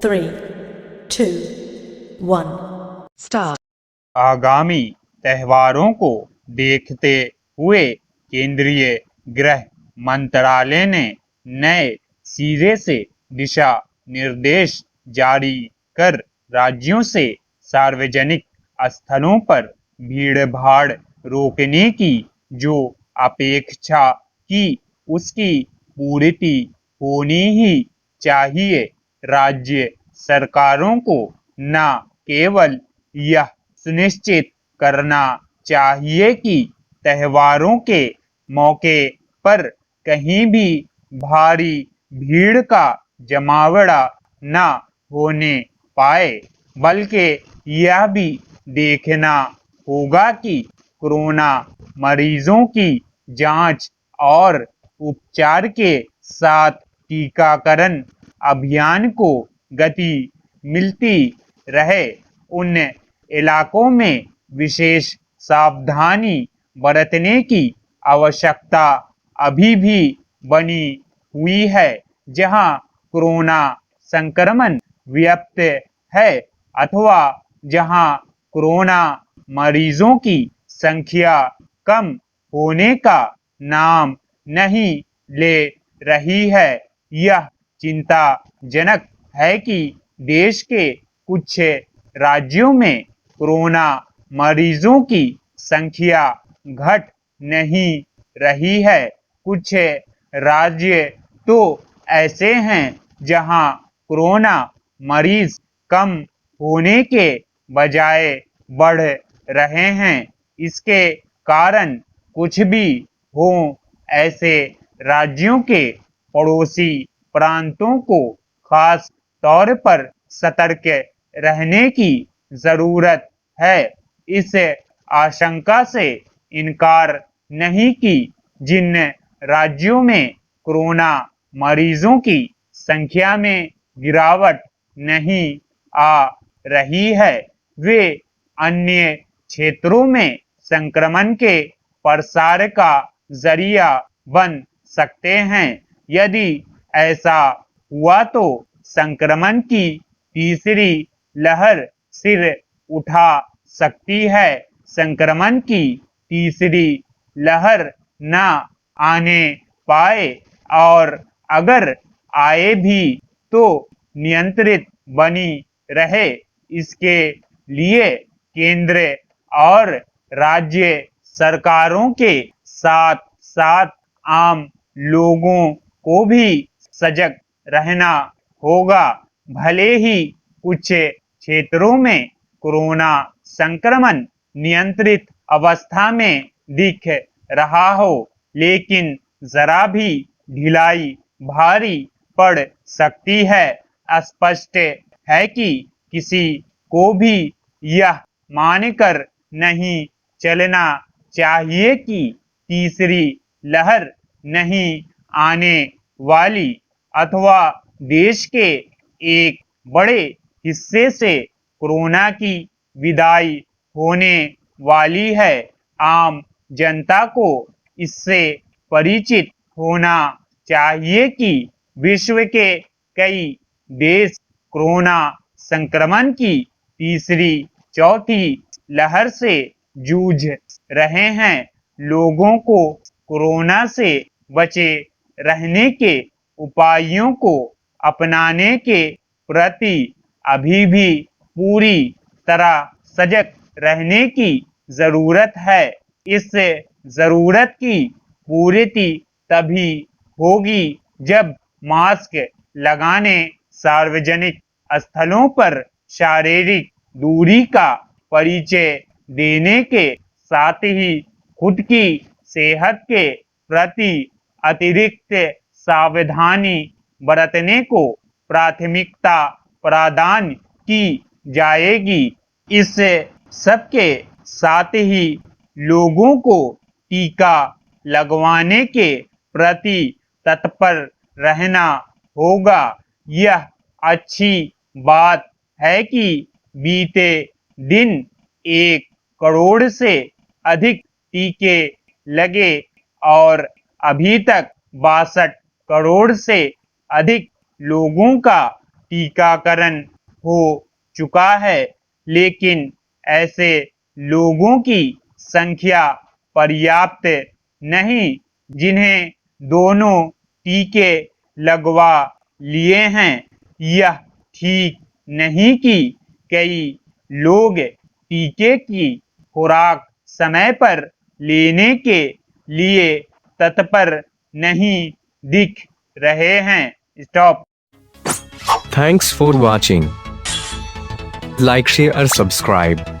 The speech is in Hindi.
3, 2, 1. Start. आगामी त्योहारों को देखते हुए केंद्रीय गृह मंत्रालय ने नए सिरे से दिशा निर्देश जारी कर राज्यों से सार्वजनिक स्थलों पर भीड़-भाड़ रोकने की जो अपेक्षा की उसकी पूर्ति होनी ही चाहिए। राज्य सरकारों को न केवल यह सुनिश्चित करना चाहिए कि त्योहारों के मौके पर कहीं भी भारी भीड़ का जमावड़ा न होने पाए, बल्कि यह भी देखना होगा कि कोरोना मरीजों की जांच और उपचार के साथ टीकाकरण अभियान को गति मिलती रहे। उन इलाकों में विशेष सावधानी बरतने की आवश्यकता अभी भी बनी हुई है, जहां कोरोना संक्रमण व्याप्त है अथवा जहां कोरोना मरीजों की संख्या कम होने का नाम नहीं ले रही है। यह चिंताजनक है कि देश के कुछ राज्यों में कोरोना मरीजों की संख्या घट नहीं रही है। कुछ राज्य तो ऐसे हैं जहां कोरोना मरीज कम होने के बजाय बढ़ रहे हैं। इसके कारण कुछ भी हो, ऐसे राज्यों के पड़ोसी प्रांतों को खास तौर पर सतर्क रहने की जरूरत है। इस आशंका से इनकार नहीं कि जिन राज्यों में कोरोना मरीजों की संख्या में गिरावट नहीं आ रही है, वे अन्य क्षेत्रों में संक्रमण के प्रसार का जरिया बन सकते हैं। यदि ऐसा हुआ तो संक्रमण की तीसरी लहर सिर उठा सकती है। संक्रमण की तीसरी लहर न आने पाए और अगर आए भी तो नियंत्रित बनी रहे, इसके लिए केंद्र और राज्य सरकारों के साथ साथ आम लोगों को भी सजग रहना होगा। भले ही कुछ क्षेत्रों में कोरोना संक्रमण नियंत्रित अवस्था में दिख रहा हो, लेकिन जरा भी ढिलाई भारी पड़ सकती है। स्पष्ट है कि किसी को भी यह मानकर नहीं चलना चाहिए कि तीसरी लहर नहीं आने वाली अथवा देश के एक बड़े हिस्से से कोरोना की विदाई होने वाली है। आम जनता को इससे परिचित होना चाहिए कि विश्व के कई देश कोरोना संक्रमण की तीसरी चौथी लहर से जूझ रहे हैं। लोगों को कोरोना से बचे रहने के उपायों को अपनाने के प्रति अभी भी पूरी तरह सजग रहने की जरूरत है। इस जरूरत की पूर्ति तभी होगी जब मास्क लगाने, सार्वजनिक स्थलों पर शारीरिक दूरी का परिचय देने के साथ ही खुद की सेहत के प्रति अतिरिक्त सावधानी बरतने को प्राथमिकता प्रदान की जाएगी। इस सबके साथ ही लोगों को टीका लगवाने के प्रति तत्पर रहना होगा। यह अच्छी बात है कि बीते दिन 1 करोड़ से अधिक टीके लगे और अभी तक 62 करोड़ से अधिक लोगों का टीकाकरण हो चुका है, लेकिन ऐसे लोगों की संख्या पर्याप्त नहीं जिन्हें दोनों टीके लगवा लिए हैं। यह ठीक नहीं कि कई लोग टीके की खुराक समय पर लेने के लिए तत्पर नहीं दिख रहे हैं। Stop. Thanks for watching. Like, share, subscribe.